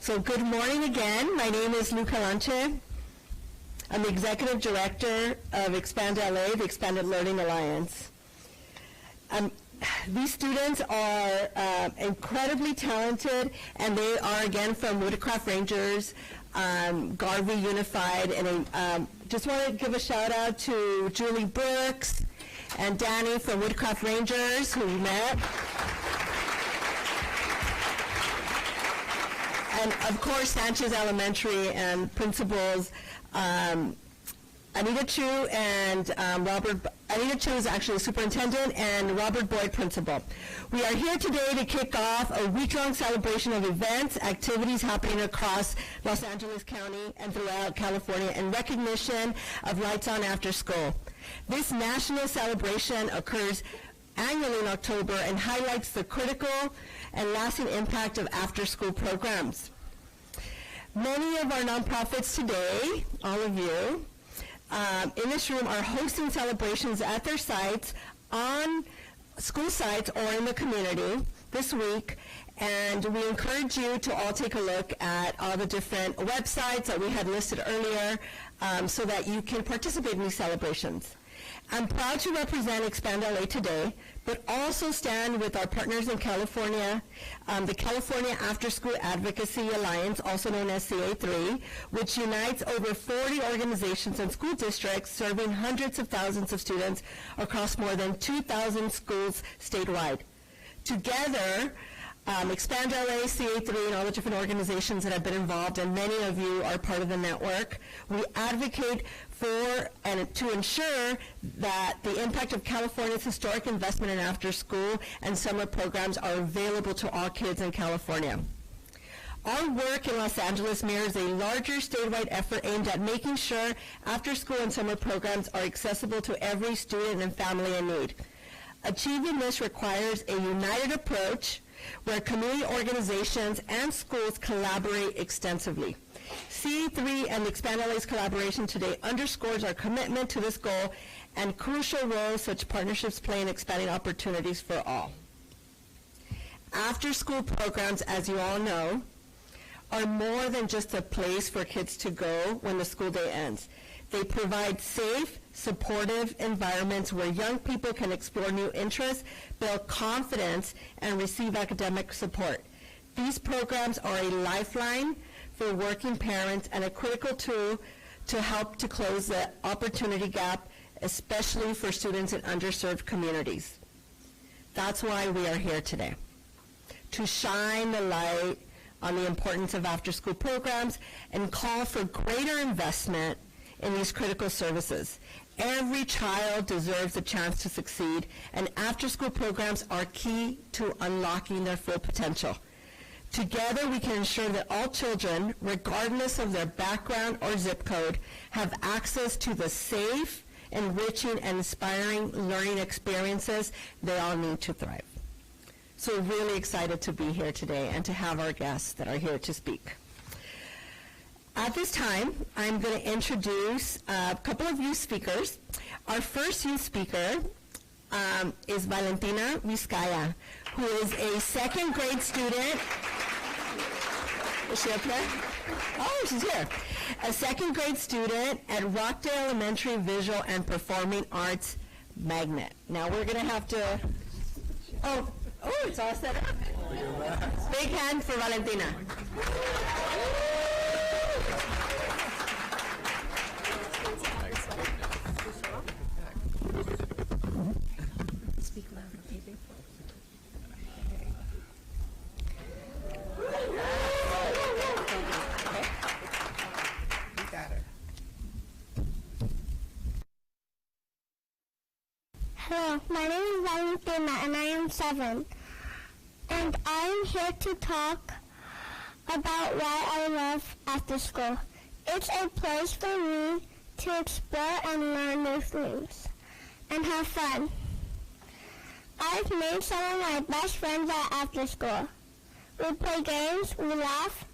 So good morning again. My name is Lou Calanche. I'm the Executive Director of Expand LA, the Expanded Learning Alliance. These students are incredibly talented, and they are again from Woodcraft Rangers, Garvey Unified, and just want to give a shout out to Julie Brooks and Danny from Woodcraft Rangers, who we met. And of course, Sanchez Elementary and principals Anita Chu and Anita Chu is actually the superintendent, and Robert Boyd, principal. We are here today to kick off a week-long celebration of events, activities happening across Los Angeles County and throughout California in recognition of Lights On After School. This national celebration occurs annually in October and highlights the critical and lasting impact of after-school programs. Many of our nonprofits today, all of you, in this room are hosting celebrations at their sites, on school sites or in the community this week, and we encourage you to all take a look at all the different websites that we had listed earlier so that you can participate in these celebrations. I'm proud to represent Expand LA today, but also stand with our partners in California, the California After School Advocacy Alliance, also known as CA3, which unites over 40 organizations and school districts serving hundreds of thousands of students across more than 2,000 schools statewide. Together, Expand LA, CA3, and all the different organizations that have been involved, and many of you are part of the network. We advocate for and to ensure that the impact of California's historic investment in after-school and summer programs are available to all kids in California. Our work in Los Angeles mirrors a larger statewide effort aimed at making sure after-school and summer programs are accessible to every student and family in need. Achieving this requires a united approach where community organizations and schools collaborate extensively. CA3 and Expand LA's collaboration today underscores our commitment to this goal and crucial role such partnerships play in expanding opportunities for all. After-school programs, as you all know, are more than just a place for kids to go when the school day ends. They provide safe, supportive environments where young people can explore new interests, build confidence, and receive academic support. These programs are a lifeline for working parents and a critical tool to help to close the opportunity gap, especially for students in underserved communities. That's why we are here today, to shine the light on the importance of after-school programs and call for greater investment in these critical services. Every child deserves a chance to succeed, and after-school programs are key to unlocking their full potential. Together, we can ensure that all children, regardless of their background or zip code, have access to the safe, enriching, and inspiring learning experiences they all need to thrive. So we're really excited to be here today and to have our guests that are here to speak. At this time, I'm going to introduce a couple of youth speakers. Our first youth speaker is Valentina Vizcaya, who is a second grade student. Is she up there? Oh, she's here. A second grade student at Rockdale Elementary Visual and Performing Arts Magnet. Now we're going to have to, oh, it's all set up. Big hand for Valentina. Speak louder, baby. You got her. Hello, my name is Valentina and I am 7. And I am here to talk about why I love after school. It's a place for me to explore and learn new things and have fun. I've made some of my best friends at after school. We play games, we laugh,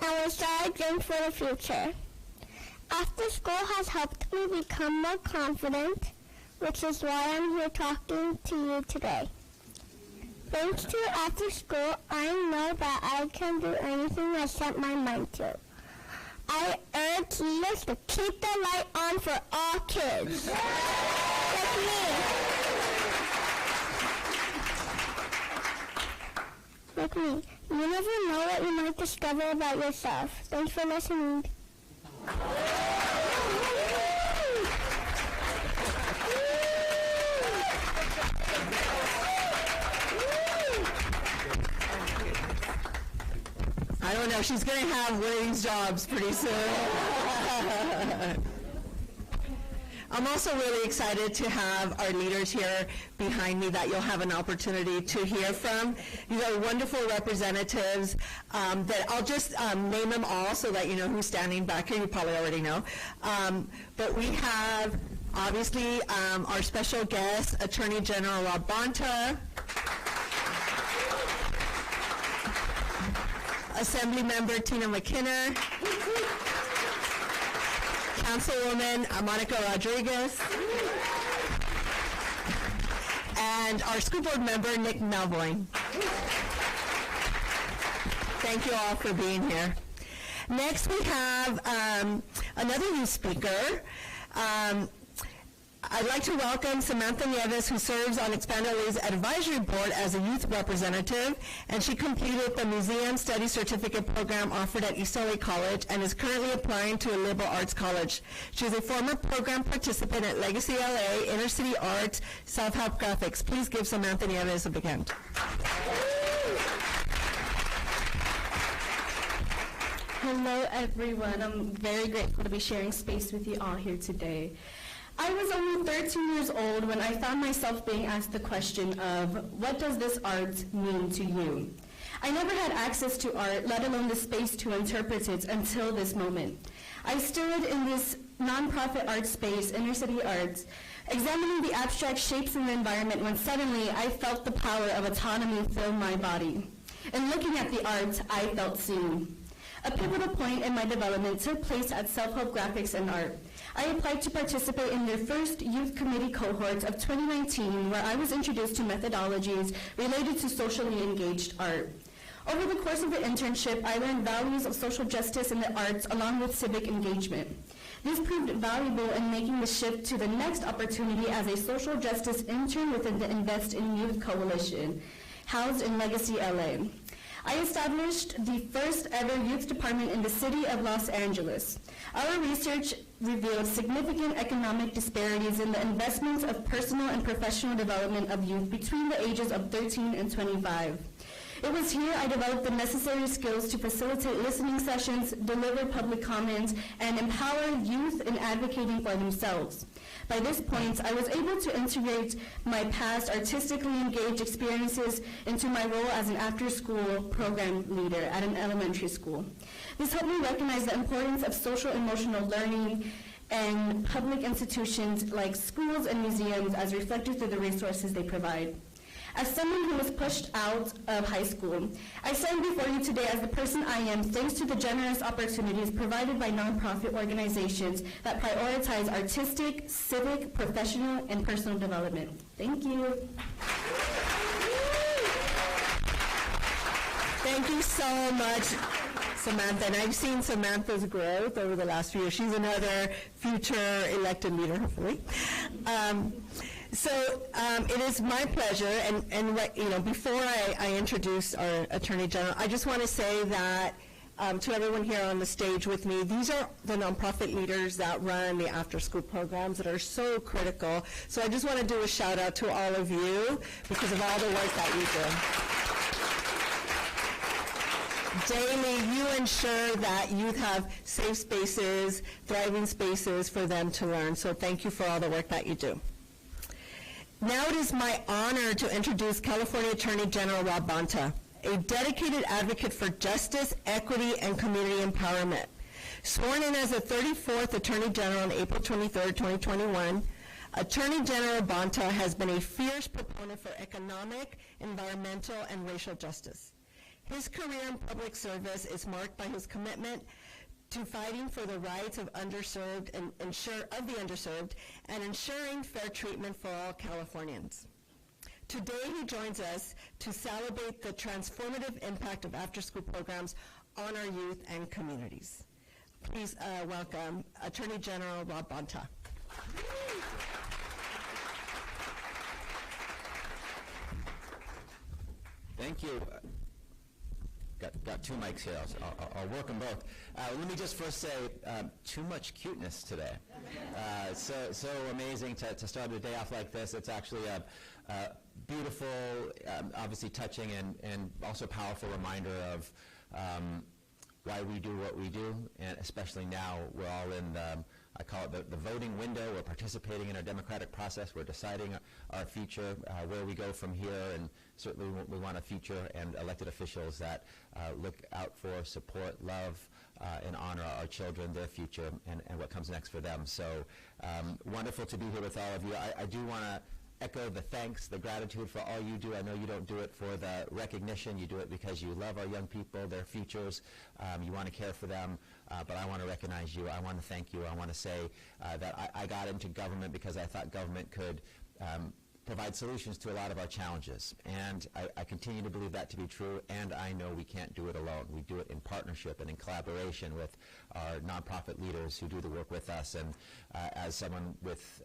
and we start dreams for the future. After school has helped me become more confident, which is why I'm here talking to you today. Thanks to After School, I know that I can do anything I set my mind to. I urge leaders to keep the light on for all kids. Like me. Like me. You never know what you might discover about yourself. Thanks for listening. I don't know. She's going to have one of these jobs pretty soon. I'm also really excited to have our leaders here behind me that you'll have an opportunity to hear from. These are wonderful representatives that I'll just name them all so that you know who's standing back here. You probably already know. But we have, obviously, our special guest, Attorney General Rob Bonta, Assembly Member Tina McKinnon, Councilwoman Monica Rodriguez, and our school board member Nick Melvoin. Thank you all for being here. Next we have another new speaker. I'd like to welcome Samantha Nieves, who serves on Expando's advisory board as a youth representative, and she completed the Museum Study Certificate program offered at East LA College and is currently applying to a liberal arts college. She is a former program participant at Legacy LA, Inner City Arts, Self-Help Graphics. Please give Samantha Nieves a big hand. Hello, everyone. I'm very grateful to be sharing space with you all here today. I was only 13 years old when I found myself being asked the question of, what does this art mean to you? I never had access to art, let alone the space to interpret it until this moment. I stood in this nonprofit art space, Inner City Arts, examining the abstract shapes in the environment when suddenly I felt the power of autonomy fill my body. In looking at the art, I felt seen. A pivotal point in my development took place at Self-Help Graphics and Art. I applied to participate in their first youth committee cohort of 2019, where I was introduced to methodologies related to socially engaged art. Over the course of the internship, I learned values of social justice in the arts along with civic engagement. This proved valuable in making the shift to the next opportunity as a social justice intern within the Invest in Youth Coalition, housed in Legacy LA. I established the first ever youth department in the city of Los Angeles. Our research revealed significant economic disparities in the investments of personal and professional development of youth between the ages of 13 and 25. It was here I developed the necessary skills to facilitate listening sessions, deliver public comments, and empower youth in advocating for themselves. By this point, I was able to integrate my past artistically engaged experiences into my role as an after-school program leader at an elementary school. This helped me recognize the importance of social emotional learning and public institutions like schools and museums as reflected through the resources they provide. As someone who was pushed out of high school, I stand before you today as the person I am thanks to the generous opportunities provided by nonprofit organizations that prioritize artistic, civic, professional, and personal development. Thank you. Thank you so much, Samantha. And I've seen Samantha's growth over the last few years. She's another future elected leader, hopefully. So it is my pleasure, and before I introduce our Attorney General, I just want to say that to everyone here on the stage with me, these are the nonprofit leaders that run the after-school programs that are so critical. So I just want to do a shout out to all of you because of all the work that you do. Daily, you ensure that youth have safe spaces, thriving spaces for them to learn. So thank you for all the work that you do. Now it is my honor to introduce California Attorney General Rob Bonta, a dedicated advocate for justice, equity, and community empowerment. Sworn in as the 34th Attorney General on April 23, 2021, Attorney General Bonta has been a fierce proponent for economic, environmental, and racial justice. His career in public service is marked by his commitment to fighting for the rights of the underserved and ensuring fair treatment for all Californians. Today he joins us to celebrate the transformative impact of after-school programs on our youth and communities. Please welcome Attorney General Rob Bonta. Thank you. Got two mics here. I'll work them both. Let me just first say, too much cuteness today. So amazing to start the day off like this. It's actually a beautiful, obviously touching, and also powerful reminder of why we do what we do, and especially now we're all in the, I call it the voting window. We're participating in our democratic process. We're deciding our future, where we go from here, and certainly we want a future and elected officials that look out for, support, love, and honor our children, their future, and what comes next for them. So wonderful to be here with all of you. I do want to echo the thanks, the gratitude for all you do. I know you don't do it for the recognition. You do it because you love our young people, their futures. You want to care for them, but I want to recognize you. I want to thank you. I want to say that I got into government because I thought government could provide solutions to a lot of our challenges. And I continue to believe that to be true, and I know we can't do it alone. We do it in partnership and in collaboration with our nonprofit leaders who do the work with us. And as someone with,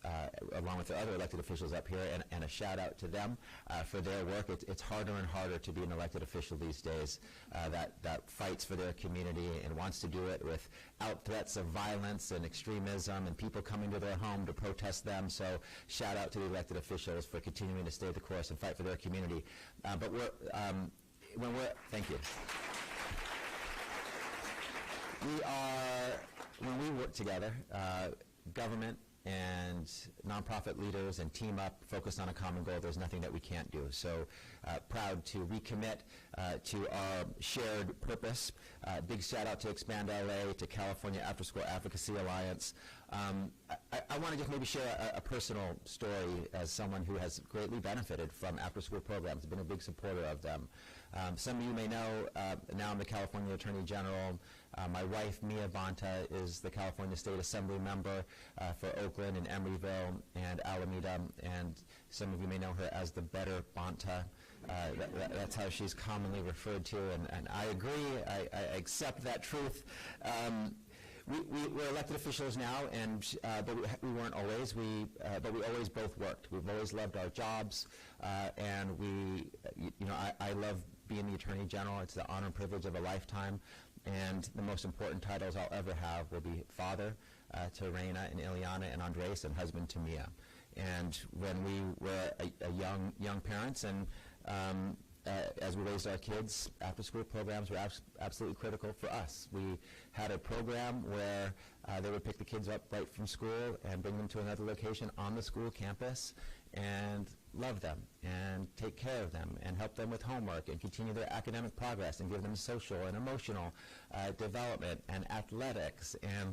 along with the other elected officials up here, and a shout out to them for their work. It's harder and harder to be an elected official these days that fights for their community and wants to do it without threats of violence and extremism and people coming to their home to protest them. So shout out to the elected officials for continuing to stay the course and fight for their community. But thank you. When we work together, government and nonprofit leaders and team up, focused on a common goal, there's nothing that we can't do. So proud to recommit to our shared purpose. Big shout out to Expand LA, to California After School Advocacy Alliance. I want to just maybe share a personal story as someone who has greatly benefited from after-school programs, been a big supporter of them. Some of you may know, now I'm the California Attorney General. My wife, Mia Bonta, is the California State Assembly member for Oakland and Emeryville and Alameda, and some of you may know her as the Better Bonta. That's how she's commonly referred to, and I agree. I accept that truth. We're elected officials now, but we weren't always. But we always both worked. We've always loved our jobs, and I love being the Attorney General. It's the honor and privilege of a lifetime, and the most important titles I'll ever have will be father to Reina and Ileana and Andres, and husband to Mia. And when we were young parents, and as we raised our kids, after-school programs were absolutely critical for us. We had a program where they would pick the kids up right from school and bring them to another location on the school campus and love them and take care of them and help them with homework and continue their academic progress and give them social and emotional development and athletics and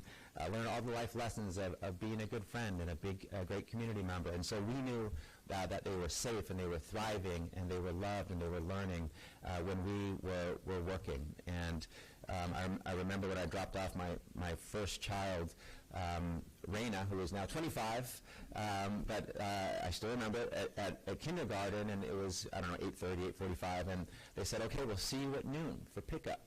learn all the life lessons of being a good friend and a great community member. And so we knew that they were safe and they were thriving and they were loved and they were learning when we were working. And I remember when I dropped off my first child, Reina, who is now 25, but I still remember at kindergarten, and it was, 8:30, 8:45, and they said, okay, we'll see you at noon for pickup.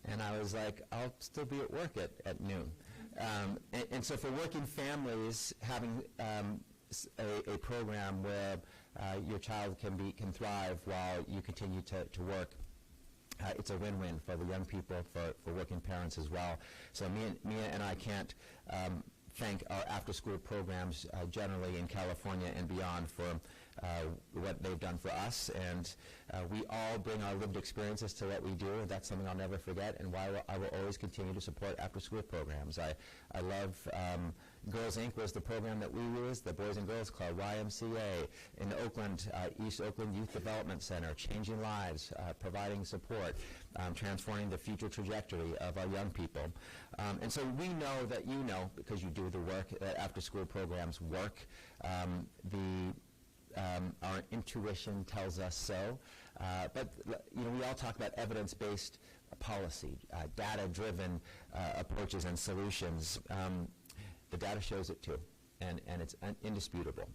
And I was like, I'll still be at work at noon. And so for working families, having a program where your child can thrive while you continue to work, it's a win-win for the young people, for working parents as well. So Mia and I can't thank our after-school programs generally in California and beyond for what they've done for us. And we all bring our lived experiences to what we do, and that's something I'll never forget, and why I will always continue to support after-school programs. I love Girls Inc. was the program that we used, the Boys and Girls Club, YMCA, in Oakland, East Oakland Youth Development Center, changing lives, providing support, transforming the future trajectory of our young people. And so we know that you know, because you do the work, that after-school programs work. Our intuition tells us so, but we all talk about evidence-based policy, data-driven approaches and solutions. The data shows it too. and it's indisputable.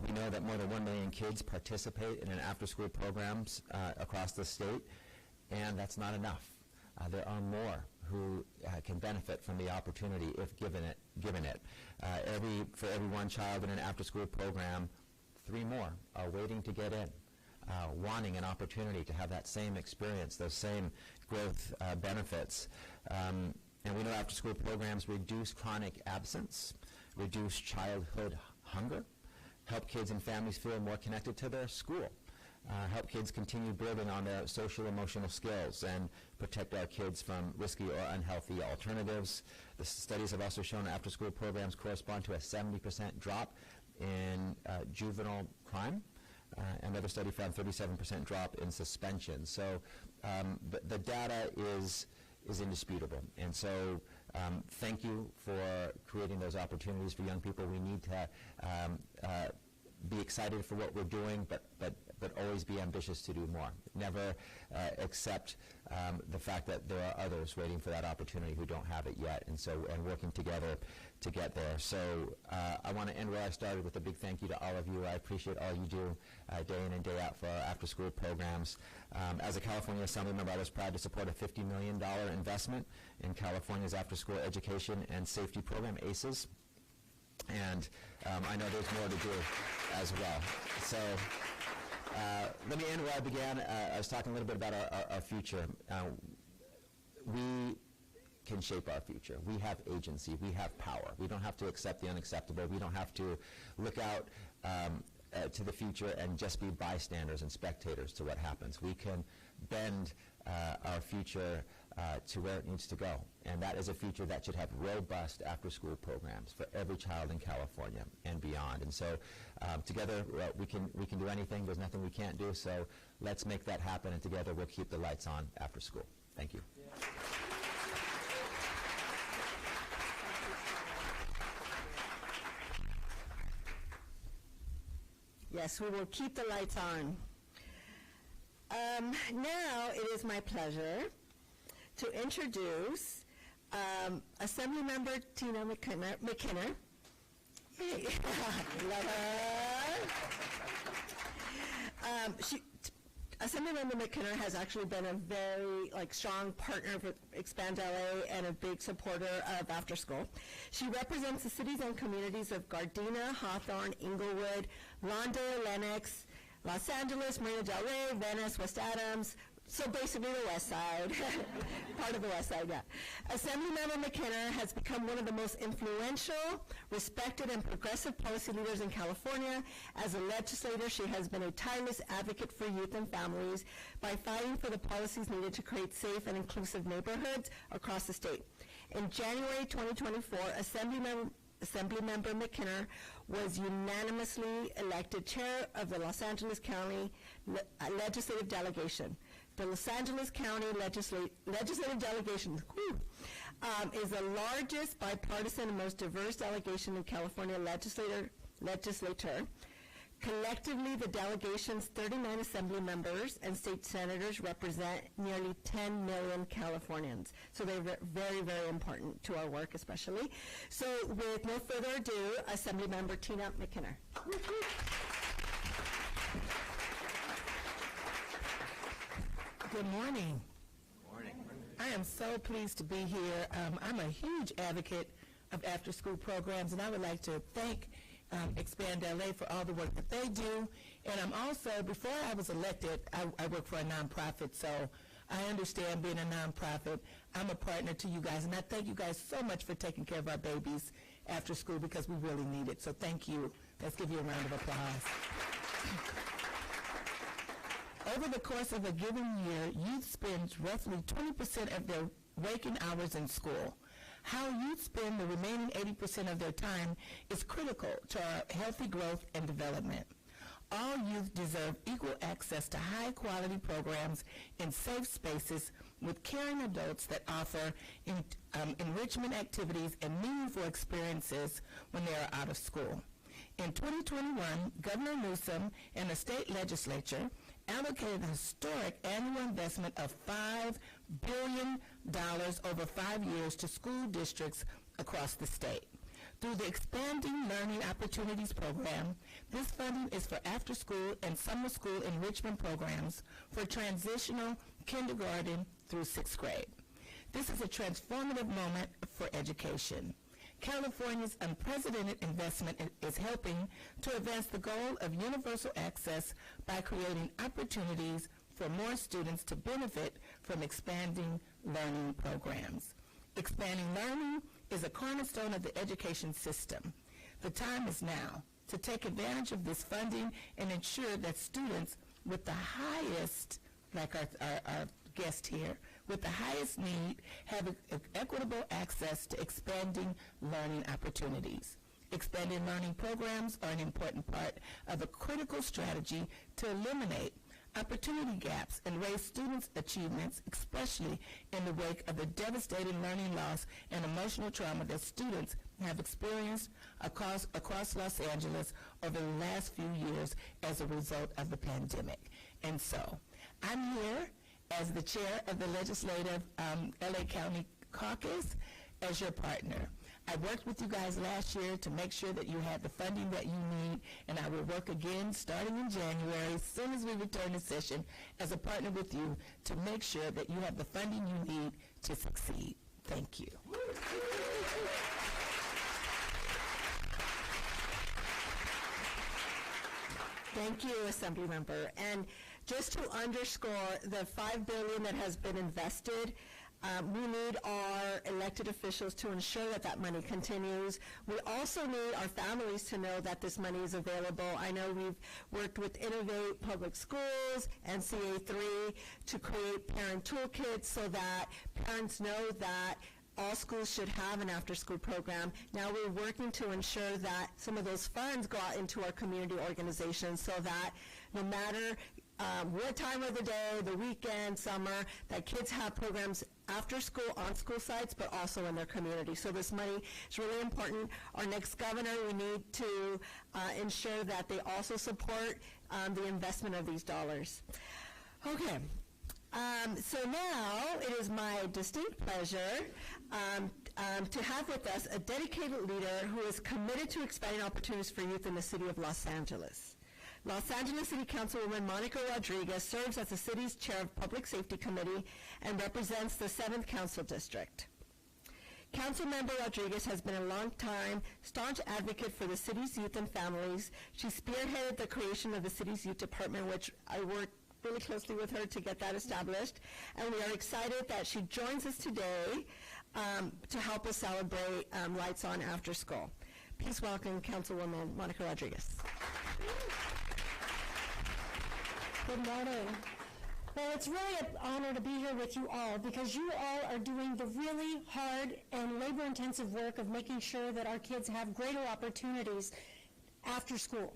We know that more than 1 million kids participate in after-school programs across the state, and that's not enough. There are more who can benefit from the opportunity if given it. For every one child in an after-school program, 3 more are waiting to get in, wanting an opportunity to have that same experience, those same growth benefits. And we know after-school programs reduce chronic absence, reduce childhood hunger, help kids and families feel more connected to their school, help kids continue building on their social emotional skills, and protect our kids from risky or unhealthy alternatives. The studies have also shown after-school programs correspond to a 70% drop in juvenile crime. Another study found 37% drop in suspension. So the data is indisputable. And so thank you for creating those opportunities for young people. We need to be excited for what we're doing, but always be ambitious to do more. Never accept the fact that there are others waiting for that opportunity who don't have it yet, and working together to get there. So I want to end where I started with a big thank you to all of you. I appreciate all you do day in and day out for our after-school programs. As a California Assembly member, I was proud to support a $50 million investment in California's after-school education and safety program, ACES. And I know there's more to do as well. So let me end where I began. I was talking a little bit about our future. We can shape our future. We have agency. We have power. We don't have to accept the unacceptable. We don't have to look out to the future and just be bystanders and spectators to what happens. We can bend our future to where it needs to go. And that is a future that should have robust after-school programs for every child in California and beyond. And so together we can do anything. There's nothing we can't do. So let's make that happen, and together we'll keep the lights on after school. Thank you. Yeah. Yes, we will keep the lights on. Now it is my pleasure to introduce Assemblymember Tina McKinnon. Hey. Love her. Assemblymember McKinnon has actually been a very strong partner with Expand LA and a big supporter of After School. She represents the cities and communities of Gardena, Hawthorne, Inglewood, Lawndale, Lenox, Los Angeles, Marina del Rey, Venice, West Adams, so basically the West Side, part of the West Side, yeah. Assemblymember McKinnon has become one of the most influential, respected, and progressive policy leaders in California. As a legislator, she has been a tireless advocate for youth and families by fighting for the policies needed to create safe and inclusive neighborhoods across the state. In January 2024, Assemblymember McKinnon was unanimously elected chair of the Los Angeles County Legislative Delegation. The Los Angeles County Legislative Delegation is the largest bipartisan and most diverse delegation in California legislature. Collectively, the delegation's 39 assembly members and state senators represent nearly 10 million Californians. So they're very, very important to our work, especially. So with no further ado, Assemblymember Tina McKinnon. Good morning. Good morning. I am so pleased to be here. I'm a huge advocate of after-school programs, and I would like to thank Expand LA for all the work that they do. And I'm also, before I was elected, I work for a nonprofit, so I understand being a nonprofit. I'm a partner to you guys, and I thank you guys so much for taking care of our babies after school, because we really need it. So thank you. Let's give you a round of applause. Over the course of a given year, youth spends roughly 20% of their waking hours in school. How youth spend the remaining 80% of their time is critical to our healthy growth and development. All youth deserve equal access to high-quality programs in safe spaces with caring adults that offer enrichment activities and meaningful experiences when they are out of school. In 2021, Governor Newsom and the state legislature allocated a historic annual investment of $5 billion over 5 years to school districts across the state. Through the Expanding Learning Opportunities Program, this funding is for after-school and summer school enrichment programs for transitional kindergarten through 6th grade. This is a transformative moment for education. California's unprecedented investment is helping to advance the goal of universal access by creating opportunities for more students to benefit from expanding learning programs. Expanding learning is a cornerstone of the education system. The time is now to take advantage of this funding and ensure that students with the highest, like our guest here, with the highest need have equitable access to expanding learning opportunities. Expanding learning programs are an important part of a critical strategy to eliminate opportunity gaps and raise students' achievements, especially in the wake of the devastating learning loss and emotional trauma that students have experienced across Los Angeles over the last few years as a result of the pandemic. And so, I'm here as the chair of the Legislative LA County Caucus as your partner. I worked with you guys last year to make sure that you had the funding that you need, and I will work again starting in January, as soon as we return to session, as a partner with you to make sure that you have the funding you need to succeed. Thank you. Thank you, Assemblymember. And just to underscore the $5 billion that has been invested, we need our elected officials to ensure that that money continues. We also need our families to know that this money is available. I know we've worked with Innovate Public Schools and CA3 to create parent toolkits so that parents know that all schools should have an after-school program. Now we're working to ensure that some of those funds go out into our community organizations so that no matter what time of the day, the weekend, summer, that kids have programs after school on school sites, but also in their community. So this money is really important. Our next governor, we need to ensure that they also support the investment of these dollars. Okay. So now it is my distinct pleasure to have with us a dedicated leader who is committed to expanding opportunities for youth in the city of Los Angeles. Los Angeles City Councilwoman Monica Rodriguez serves as the city's chair of Public Safety Committee and represents the 7th Council District. Councilmember Rodriguez has been a long-time staunch advocate for the city's youth and families. She spearheaded the creation of the city's youth department, which I worked really closely with her to get that established. And we are excited that she joins us today to help us celebrate Lights On After School. Please welcome Councilwoman Monica Rodriguez. Good morning. Well, it's really an honor to be here with you all because you all are doing the really hard and labor-intensive work of making sure that our kids have greater opportunities after school.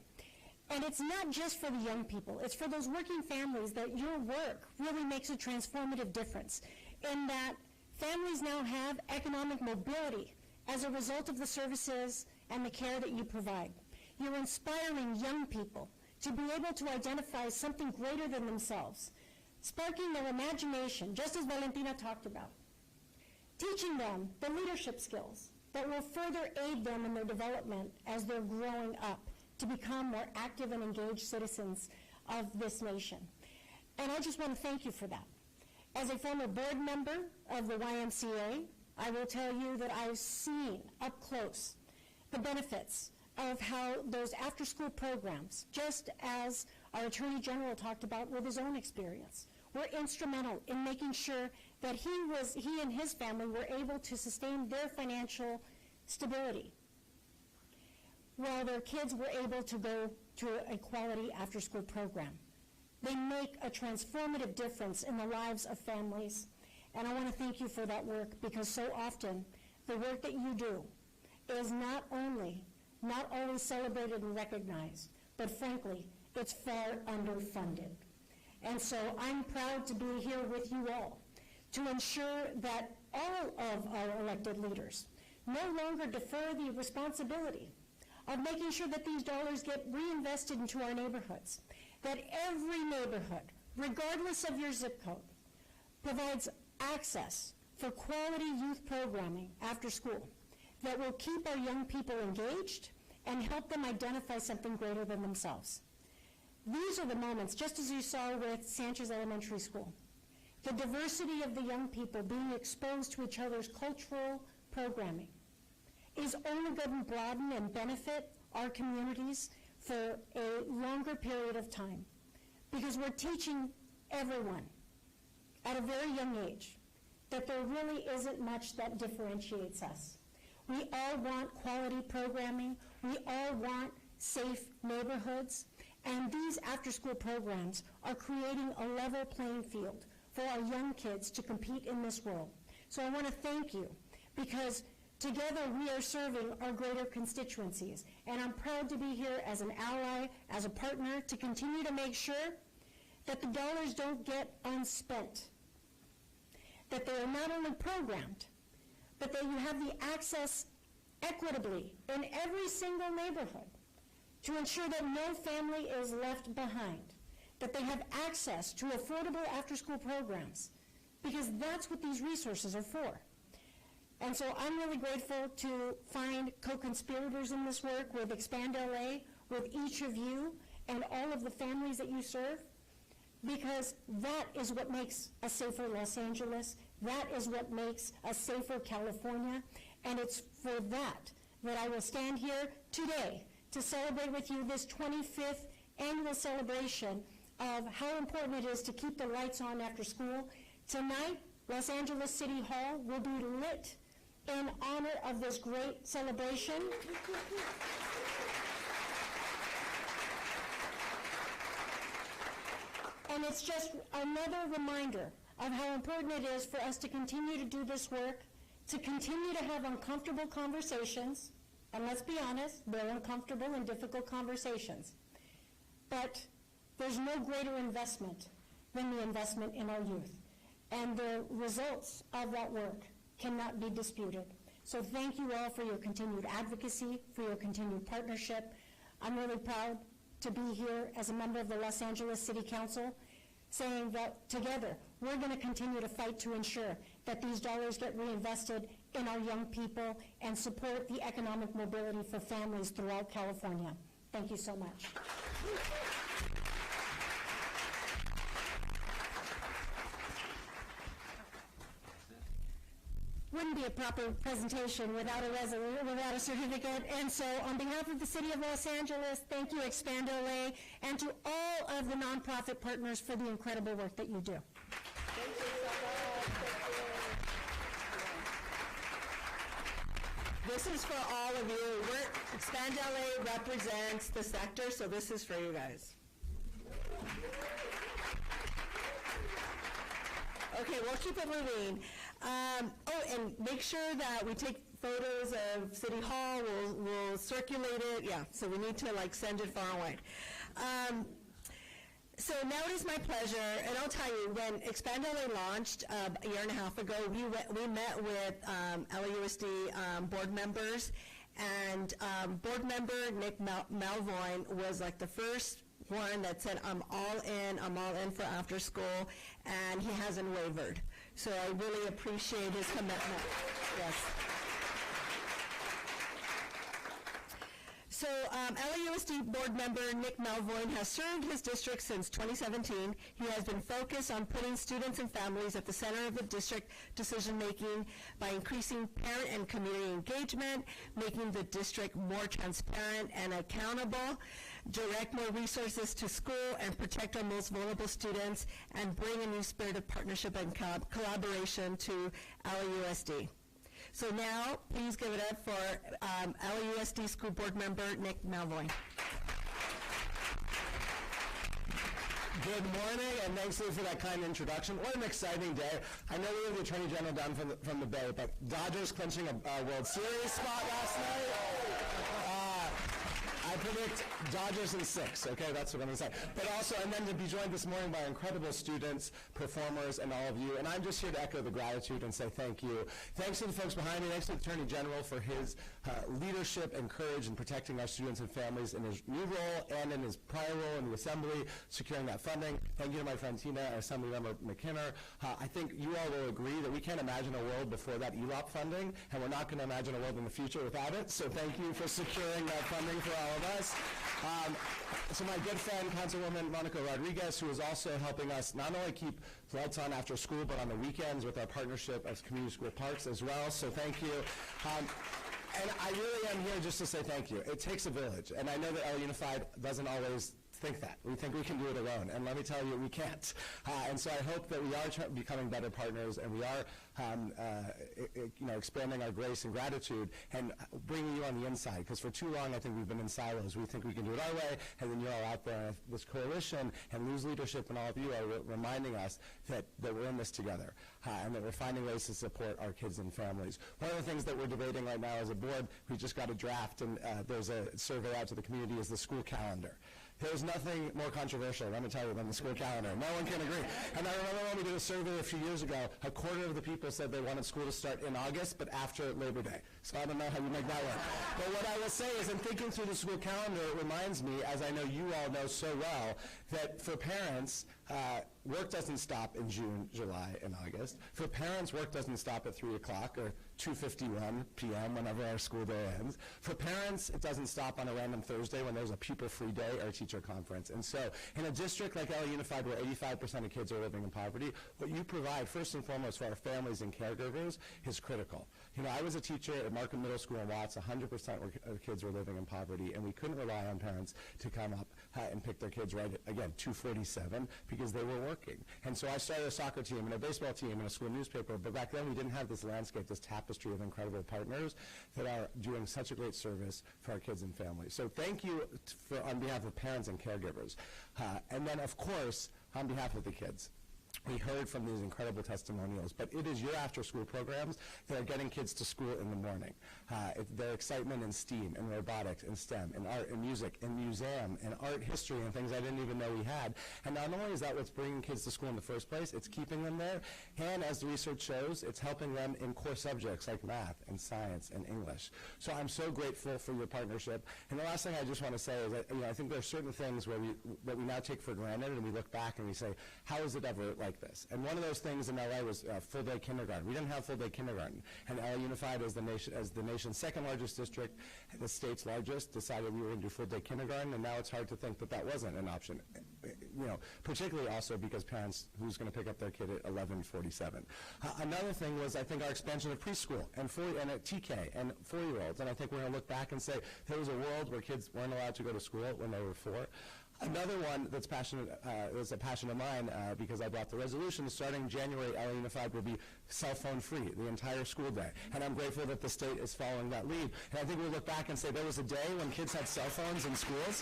And it's not just for the young people. It's for those working families that your work really makes a transformative difference in that families now have economic mobility as a result of the services and the care that you provide. You're inspiring young people to be able to identify something greater than themselves, sparking their imagination, just as Valentina talked about, teaching them the leadership skills that will further aid them in their development as they're growing up to become more active and engaged citizens of this nation. And I just want to thank you for that. As a former board member of the YMCA, I will tell you that I've seen up close the benefits of how those after-school programs, just as our Attorney General talked about with his own experience, were instrumental in making sure that he and his family were able to sustain their financial stability while their kids were able to go to a quality after-school program. They make a transformative difference in the lives of families, and I want to thank you for that work because so often the work that you do is not always celebrated and recognized, but frankly, it's far underfunded. And so I'm proud to be here with you all to ensure that all of our elected leaders no longer defer the responsibility of making sure that these dollars get reinvested into our neighborhoods, that every neighborhood, regardless of your zip code, provides access for quality youth programming after school, that will keep our young people engaged and help them identify something greater than themselves. These are the moments, just as you saw with Sanchez Elementary School. The diversity of the young people being exposed to each other's cultural programming is only going to broaden and benefit our communities for a longer period of time, because we're teaching everyone at a very young age that there really isn't much that differentiates us. We all want quality programming. We all want safe neighborhoods. And these after-school programs are creating a level playing field for our young kids to compete in this world. So I want to thank you, because together we are serving our greater constituencies. And I'm proud to be here as an ally, as a partner, to continue to make sure that the dollars don't get unspent, that they are not only programmed, but that you have the access equitably in every single neighborhood to ensure that no family is left behind, that they have access to affordable after-school programs, because that's what these resources are for. And so I'm really grateful to find co-conspirators in this work with Expand LA, with each of you and all of the families that you serve, because that is what makes a safer Los Angeles. That is what makes a safer California. And it's for that I will stand here today to celebrate with you this 25th annual celebration of how important it is to keep the lights on after school. Tonight, Los Angeles City Hall will be lit in honor of this great celebration. And it's just another reminder of how important it is for us to continue to do this work, to continue to have uncomfortable conversations, and let's be honest, they're uncomfortable and difficult conversations. But there's no greater investment than the investment in our youth. And the results of that work cannot be disputed. So thank you all for your continued advocacy, for your continued partnership. I'm really proud to be here as a member of the Los Angeles City Council, saying that together we're going to continue to fight to ensure that these dollars get reinvested in our young people and support the economic mobility for families throughout California. Thank you so much. Wouldn't be a proper presentation without a certificate. And so on behalf of the City of Los Angeles, thank you, Expand LA, and to all of the nonprofit partners for the incredible work that you do. Thank you so much. Thank you. This is for all of you. Expand LA represents the sector, so this is for you guys. Okay, we'll keep it moving. And make sure that we take photos of City Hall. We'll circulate it. Yeah, so we need to send it far away. So now it is my pleasure, and I'll tell you, when Expand LA launched a year and a half ago, we met with LAUSD board members, and board member Nick Malvoin was the first one that said, I'm all in for after school, and he hasn't wavered. So I really appreciate his commitment. Yes. So LAUSD board member Nick Malvoin has served his district since 2017. He has been focused on putting students and families at the center of the district decision-making by increasing parent and community engagement, making the district more transparent and accountable, direct more resources to school, and protect our most vulnerable students, and bring a new spirit of partnership and collaboration to LAUSD. So now, please give it up for LAUSD School Board Member Nick Malvoin. Good morning, and thanks, Lou, for that kind introduction. What an exciting day. I know we have the Attorney General down from the Bay, but Dodgers clinching a World Series spot last night. I predict Dodgers in 6, okay? That's what I'm going to say. But also, and then to be joined this morning by incredible students, performers, and all of you. And I'm just here to echo the gratitude and say thank you. Thanks to the folks behind me. Thanks to the Attorney General for his leadership and courage in protecting our students and families in his new role and in his prior role in the Assembly, securing that funding. Thank you to my friend Tina, our Assemblymember McKinner. I think you all will agree that we can't imagine a world before that ELOP funding, and we're not going to imagine a world in the future without it. So thank you for securing that funding for all of us. So my good friend, Councilwoman Monica Rodriguez, who is also helping us not only keep lights on after school, but on the weekends with our partnership as Community School Parks as well. So thank you. And I really am here just to say thank you. It takes a village, and I know that LA Unified doesn't always think that. We think we can do it alone, and let me tell you, we can't. And so I hope that we are becoming better partners, and we are expanding our grace and gratitude and bringing you on the inside, because for too long I think we've been in silos. We think we can do it our way, and then you're all out there. This coalition and Lose Leadership and all of you are reminding us that we're in this together, and that we're finding ways to support our kids and families. One of the things that we're debating right now as a board, we just got a draft, and there's a survey out to the community, is the school calendar. There's nothing more controversial, let me tell you, than the school calendar. No one can agree. And I remember when we did a survey a few years ago, a quarter of the people said they wanted school to start in August, but after Labor Day. So I don't know how you make that work. But what I will say is, in thinking through the school calendar, it reminds me, as I know you all know so well, that for parents, work doesn't stop in June, July, and August. For parents, work doesn't stop at 3 o'clock or 2:51 p.m. whenever our school day ends. For parents, it doesn't stop on a random Thursday when there's a pupil-free day or a teacher conference. And so in a district like LA Unified, where 85% of kids are living in poverty, what you provide, first and foremost, for our families and caregivers is critical. You know, I was a teacher at Markham Middle School in Watts. 100% of kids were living in poverty, and we couldn't rely on parents to come up and pick their kids right at, again, 2:47, because they were working. And so I started a soccer team and a baseball team and a school newspaper, but back then we didn't have this landscape, this tapestry of incredible partners that are doing such a great service for our kids and families. So thank you on behalf of parents and caregivers. And then, of course, on behalf of the kids. We heard from these incredible testimonials, but it is your after-school programs that are getting kids to school in the morning. Their excitement in STEAM, and robotics, and STEM, and art, and music, and museum, and art history, and things I didn't even know we had. And not only is that what's bringing kids to school in the first place, it's keeping them there, and as the research shows, it's helping them in core subjects like math, and science, and English. So I'm so grateful for your partnership. And the last thing I just want to say is that, I think there are certain things that we now take for granted, and we look back and we say, how is it ever like this? And one of those things in LA was full-day kindergarten. We didn't have full-day kindergarten. And LA Unified, as the nation's second largest district, the state's largest, decided we were going to do full-day kindergarten, and now it's hard to think that that wasn't an option. Particularly also because parents, who's going to pick up their kid at 11:47. Another thing was, I think, our expansion of preschool and at TK and 4-year-olds. And I think we're going to look back and say there was a world where kids weren't allowed to go to school when they were 4. Another one that's is a passion of mine, because I brought the resolution, starting January, LA Unified will be cell phone free the entire school day. And I'm grateful that the state is following that lead. And I think we'll look back and say there was a day when kids had cell phones in schools.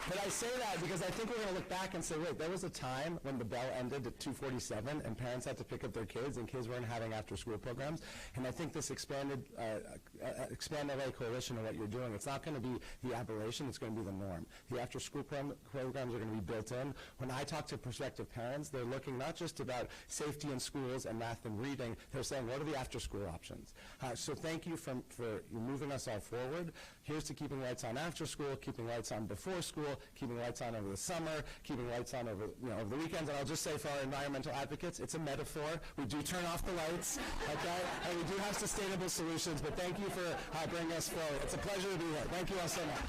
But I say that because I think we're going to look back and say, wait, there was a time when the bell ended at 2:47 and parents had to pick up their kids and kids weren't having after-school programs. And I think this Expand LA Coalition and what you're doing, it's not going to be the aberration, it's going to be the norm. The after-school programs are going to be built in. When I talk to prospective parents, they're looking not just about safety in schools and math and reading, they're saying, what are the after-school options? So thank you for moving us all forward. Here's to keeping lights on after school, keeping lights on before school, keeping lights on over the summer, keeping lights on over the weekends. And I'll just say, for our environmental advocates, it's a metaphor. We do turn off the lights, okay? And we do have sustainable solutions, but thank you for bringing us forward. It's a pleasure to be here. Thank you all so much.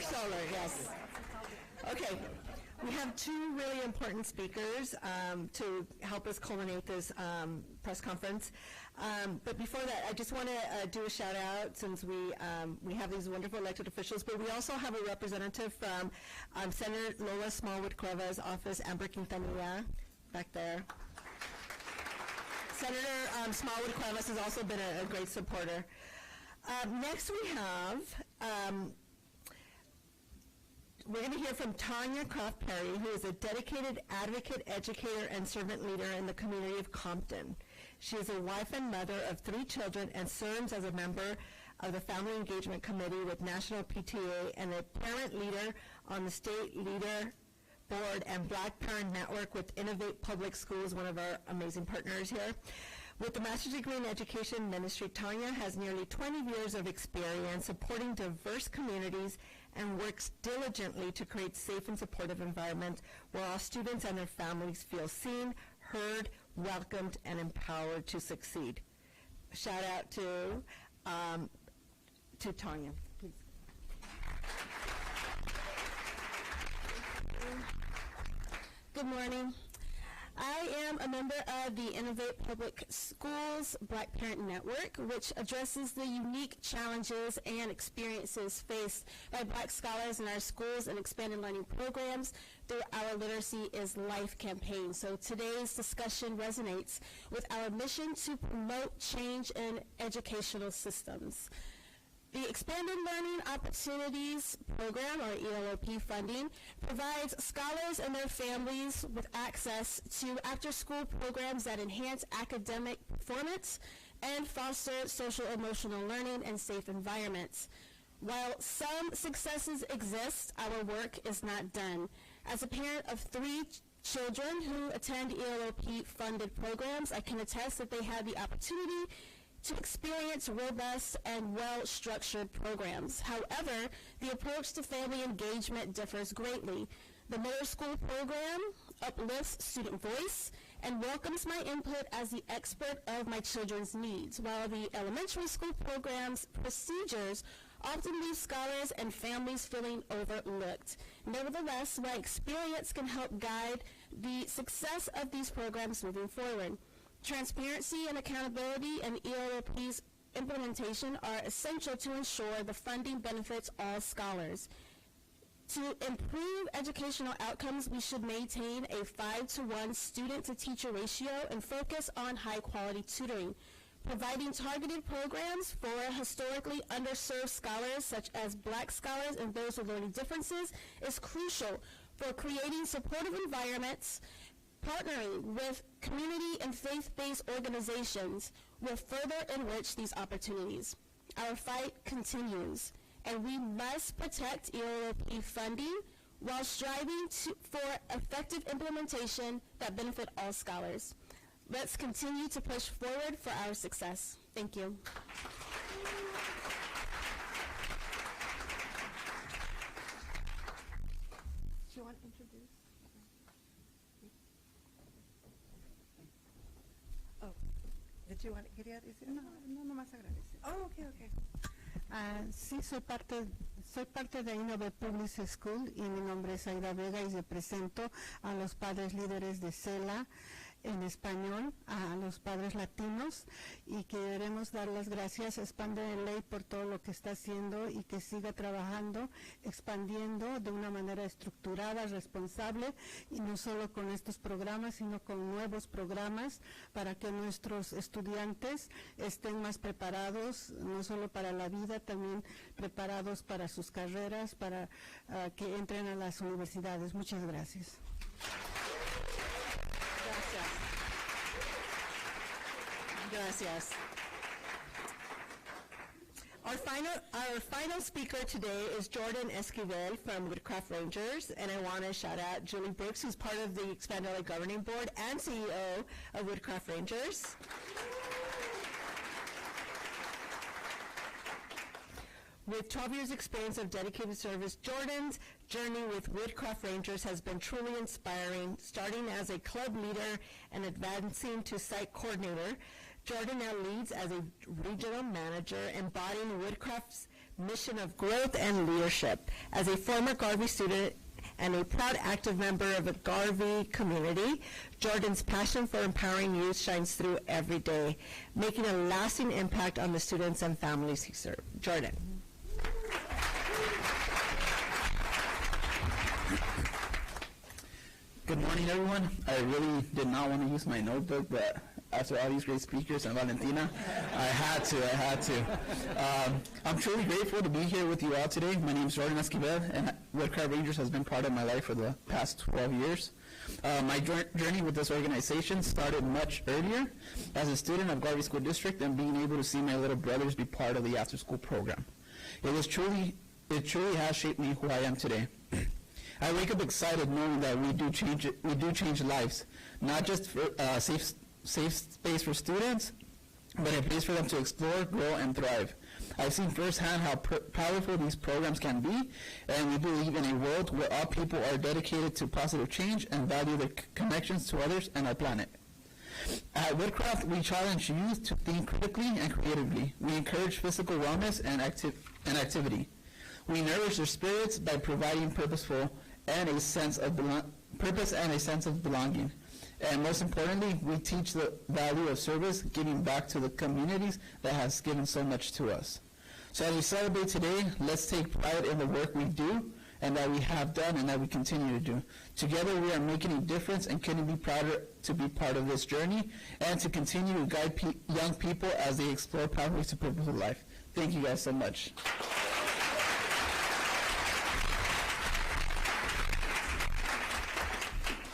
Solar, yes. Okay. We have two really important speakers to help us culminate this press conference. But before that, I just want to do a shout out, since we have these wonderful elected officials, but we also have a representative from Senator Lola Smallwood Cuevas' office, Amber Quintanilla, back there. Senator Smallwood Cuevas has also been a great supporter. Next we have we're going to hear from Tanya Croft Perry, who is a dedicated advocate, educator, and servant leader in the community of Compton. She is a wife and mother of 3 children and serves as a member of the Family Engagement Committee with National PTA and a parent leader on the State Leader Board and Black Parent Network with Innovate Public Schools, one of our amazing partners here. With a master's degree in education ministry, Tanya has nearly 20 years of experience supporting diverse communities and works diligently to create safe and supportive environments where all students and their families feel seen, heard, welcomed, and empowered to succeed. Shout out to Tanya. Please. Good morning. I am a member of the Innovate Public Schools Black Parent Network, which addresses the unique challenges and experiences faced by Black scholars in our schools and expanded learning programs through our Literacy is Life campaign. So today's discussion resonates with our mission to promote change in educational systems. The Expanded Learning Opportunities Program, or ELOP funding, provides scholars and their families with access to after-school programs that enhance academic performance and foster social-emotional learning and safe environments. While some successes exist, our work is not done. As a parent of 3 children who attend ELOP-funded programs, I can attest that they have the opportunity to experience robust and well-structured programs. However, the approach to family engagement differs greatly. The middle school program uplifts student voice and welcomes my input as the expert of my children's needs, while the elementary school program's procedures often leave scholars and families feeling overlooked. Nevertheless, my experience can help guide the success of these programs moving forward. Transparency and accountability in ELOP's implementation are essential to ensure the funding benefits all scholars. To improve educational outcomes, we should maintain a 5-to-1 student-to-teacher ratio and focus on high-quality tutoring. Providing targeted programs for historically underserved scholars, such as Black scholars and those with learning differences, is crucial for creating supportive environments. Partnering with community and faith-based organizations will further enrich these opportunities. Our fight continues, and we must protect ELOP funding while striving for effective implementation that benefit all scholars. Let's continue to push forward for our success. Thank you. Do you want to introduce? ¿Quería decir? No, nomás agradecer. Oh, okay, okay. Sí, soy parte de Innovate Public School y mi nombre es Aida Vega y represento a los padres líderes de CELA en español, a los padres latinos, y queremos dar las gracias a Expanded Ley por todo lo que está haciendo y que siga trabajando, expandiendo de una manera estructurada, responsable, y no solo con estos programas, sino con nuevos programas para que nuestros estudiantes estén más preparados, no solo para la vida, también preparados para sus carreras, para que entren a las universidades. Muchas gracias. Gracias. Our final speaker today is Jordan Esquivel from Woodcraft Rangers, and I want to shout out Julie Brooks, who's part of the Expanded Lake Governing Board and CEO of Woodcraft Rangers. With 12 years experience of dedicated service, Jordan's journey with Woodcraft Rangers has been truly inspiring, starting as a club leader and advancing to site coordinator. Jordan now leads as a regional manager, embodying Woodcraft's mission of growth and leadership. As a former Garvey student and a proud active member of the Garvey community, Jordan's passion for empowering youth shines through every day, making a lasting impact on the students and families he serves. Jordan. Good morning, everyone. I really did not want to use my notebook, but after all these great speakers and Valentina. I had to. I'm truly grateful to be here with you all today. My name is Jordan Esquivel, and Red Crab Rangers has been part of my life for the past 12 years. My journey with this organization started much earlier as a student of Garvey School District and being able to see my little brothers be part of the after-school program. It truly has shaped me who I am today. I wake up excited knowing that we do change lives, not just for safe space for students, but a place for them to explore, grow, and thrive. I've seen firsthand how powerful these programs can be, and we believe in a world where all people are dedicated to positive change and value their connections to others and our planet. At Woodcraft, we challenge youth to think critically and creatively. We encourage physical wellness and activity. We nourish their spirits by providing purpose and a sense of belonging. And most importantly, we teach the value of service, giving back to the communities that has given so much to us. So as we celebrate today, let's take pride in the work we do and that we have done and that we continue to do. Together we are making a difference and couldn't be prouder to be part of this journey and to continue to guide young people as they explore pathways to purposeful life. Thank you guys so much.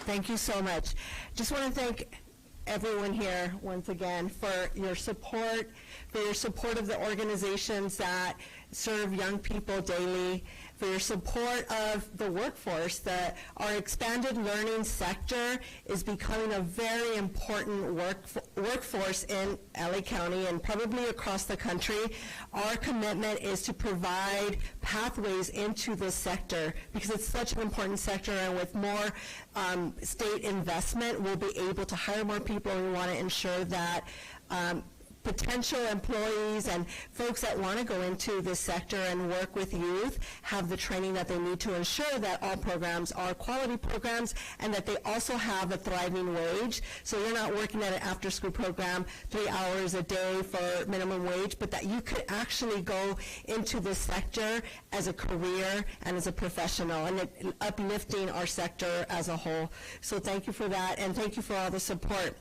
Thank you so much. Just want to thank everyone here once again for your support of the organizations that serve young people daily, for your support of the workforce. That our expanded learning sector is becoming a very important workforce in LA County and probably across the country. Our commitment is to provide pathways into this sector because it's such an important sector, and with more state investment, we'll be able to hire more people, and we want to ensure that potential employees and folks that want to go into this sector and work with youth have the training that they need to ensure that all programs are quality programs and that they also have a thriving wage. So you're not working at an after-school program 3 hours a day for minimum wage, but that you could actually go into this sector as a career and as a professional, and uplifting our sector as a whole. So thank you for that, and thank you for all the support.